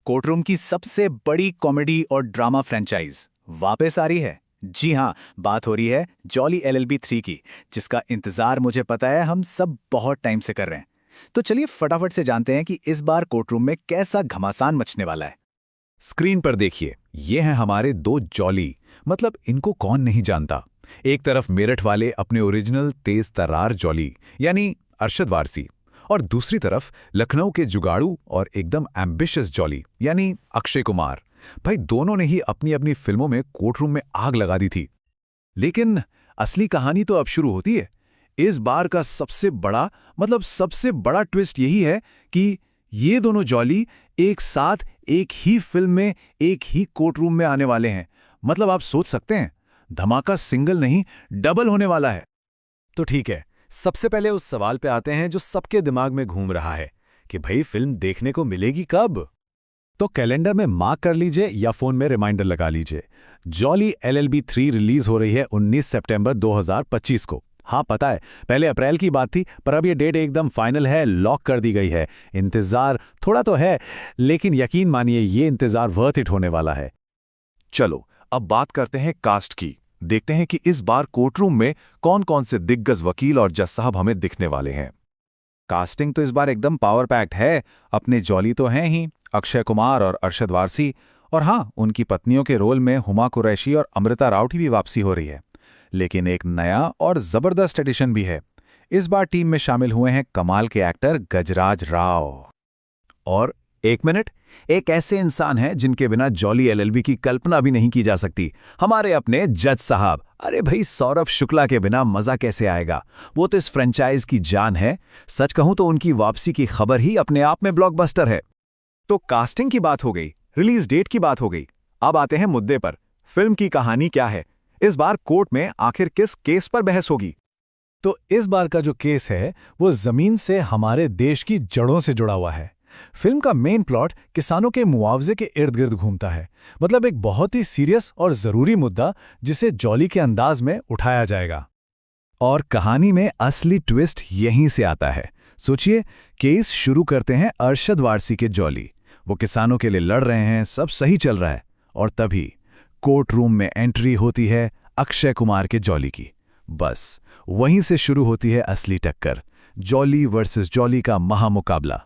Courtroom की सबसे बड़ी कॉमेडी और ड्रामा फ्रेंचाइज वापस आ रही है। जी हाँ, बात हो रही है जॉली एलएलबी 3 की, जिसका इंतजार मुझे पता है हम सब बहुत टाइम से कर रहे हैं। तो चलिए फटाफट से जानते हैं कि इस बार कोर्टरूम में कैसा घमासान मचने वाला है। स्क्रीन पर देखिए, ये हैं हमारे दो जॉली। मतलब इनको कौन नहीं जानता। एक तरफ मेरठ वाले अपने ओरिजिनल तेज तर्रार जॉली यानी अरशद वारसी, और दूसरी तरफ लखनऊ के जुगाड़ू और एकदम एम्बिशियस जॉली यानी अक्षय कुमार। भाई दोनों ने ही अपनी अपनी फिल्मों में कोर्टरूम में आग लगा दी थी। लेकिन असली कहानी तो अब शुरू होती है। इस बार का सबसे बड़ा ट्विस्ट यही है कि ये दोनों जॉली एक साथ एक ही फिल्म में एक ही कोर्टरूम में आने वाले हैं। मतलब आप सोच सकते हैं, धमाका सिंगल नहीं डबल होने वाला है। तो ठीक है, सबसे पहले उस सवाल पे आते हैं जो सबके दिमाग में घूम रहा है कि भाई फिल्म देखने को मिलेगी कब। तो कैलेंडर में मार्क कर लीजिए या फोन में रिमाइंडर लगा लीजिए। जॉली एलएलबी 3 रिलीज हो रही है 19 सितंबर 2025 को। हाँ पता है, पहले अप्रैल की बात थी, पर अब ये डेट एकदम फाइनल है, लॉक कर दी गई है। इंतजार थोड़ा तो है, लेकिन यकीन मानिए ये इंतजार वर्थ इट होने वाला है। चलो अब बात करते हैं कास्ट की। देखते हैं कि इस बार कोर्टरूम में कौन कौन से दिग्गज वकील और जज साहब हमें दिखने वाले हैं। कास्टिंग तो इस बार एकदम पावर पैक्ड है। अपने जॉली तो हैं ही, अक्षय कुमार और अरशद वारसी, और हाँ, उनकी पत्नियों के रोल में हुमा कुरैशी और अमृता राव की भी वापसी हो रही है। लेकिन एक नया और जबरदस्त एडिशन भी है। इस बार टीम में शामिल हुए हैं कमाल के एक्टर गजराज राव। और एक मिनट, एक ऐसे इंसान हैं जिनके बिना जॉली एलएलबी की कल्पना भी नहीं की जा सकती, हमारे अपने जज साहब। अरे भाई, सौरभ शुक्ला के बिना मजा कैसे आएगा। वो तो इस फ्रेंचाइज की जान है। सच कहूं तो उनकी वापसी की खबर ही अपने आप में ब्लॉकबस्टर है। तो कास्टिंग की बात हो गई, रिलीज डेट की बात हो गई। अब आते हैं मुद्दे पर, फिल्म की कहानी क्या है। इस बार कोर्ट में आखिर किस केस पर बहस होगी। तो इस बार का जो केस है वो जमीन से हमारे देश की जड़ों से जुड़ा हुआ है। फिल्म का मेन प्लॉट किसानों के मुआवजे के इर्द गिर्द घूमता है। मतलब एक बहुत ही सीरियस और जरूरी मुद्दा जिसे जॉली के अंदाज में उठाया जाएगा। और कहानी में असली ट्विस्ट यहीं से आता है। सोचिए, केस शुरू करते हैं अरशद वारसी के जॉली। वो किसानों के लिए लड़ रहे हैं, सब सही चल रहा है, और तभी कोर्ट रूम में एंट्री होती है अक्षय कुमार के जॉली की। बस वहीं से शुरू होती है असली टक्कर, जॉली वर्सेस जॉली का महामुकाबला।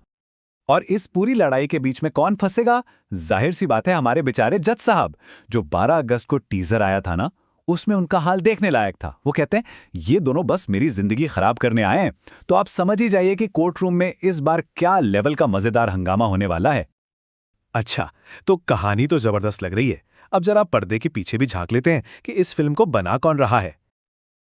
और इस पूरी लड़ाई के बीच में कौन फंसेगा? जाहिर सी बात है, हमारे बेचारे जज साहब। जो 12 अगस्त को टीजर आया था ना, उसमें उनका हाल देखने लायक था। वो कहते हैं ये दोनों बस मेरी जिंदगी खराब करने आए हैं। तो आप समझ ही जाइए कि कोर्ट रूम में इस बार क्या लेवल का मजेदार हंगामा होने वाला है। अच्छा, तो कहानी तो जबरदस्त लग रही है। अब जरा पर्दे के पीछे भी झांक लेते हैं कि इस फिल्म को बना कौन रहा है।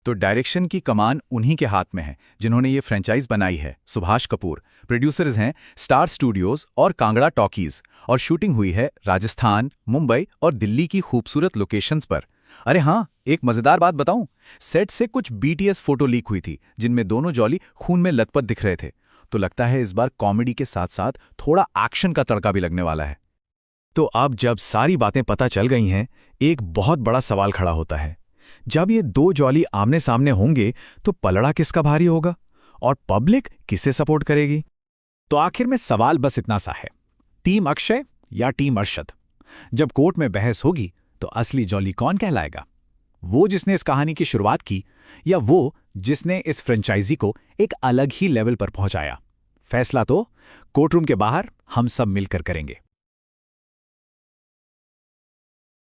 तो डायरेक्शन की कमान उन्हीं के हाथ में है जिन्होंने ये फ्रेंचाइज बनाई है, सुभाष कपूर। प्रोड्यूसर्स हैं स्टार स्टूडियोज और कांगड़ा टॉकीज, और शूटिंग हुई है राजस्थान, मुंबई और दिल्ली की खूबसूरत लोकेशंस पर। अरे हाँ, एक मजेदार बात बताऊं, सेट से कुछ बीटीएस फोटो लीक हुई थी जिनमें दोनों जॉली खून में लथपथ दिख रहे थे। तो लगता है इस बार कॉमेडी के साथ साथ थोड़ा एक्शन का तड़का भी लगने वाला है। तो अब जब सारी बातें पता चल गई हैं, एक बहुत बड़ा सवाल खड़ा होता है। जब ये दो जॉली आमने सामने होंगे तो पलड़ा किसका भारी होगा और पब्लिक किसे सपोर्ट करेगी? तो आखिर में सवाल बस इतना सा है, टीम अक्षय या टीम अरशद? जब कोर्ट में बहस होगी तो असली जॉली कौन कहलाएगा? वो जिसने इस कहानी की शुरुआत की, या वो जिसने इस फ्रेंचाइजी को एक अलग ही लेवल पर पहुंचाया? फैसला तो कोर्टरूम के बाहर हम सब मिलकर करेंगे।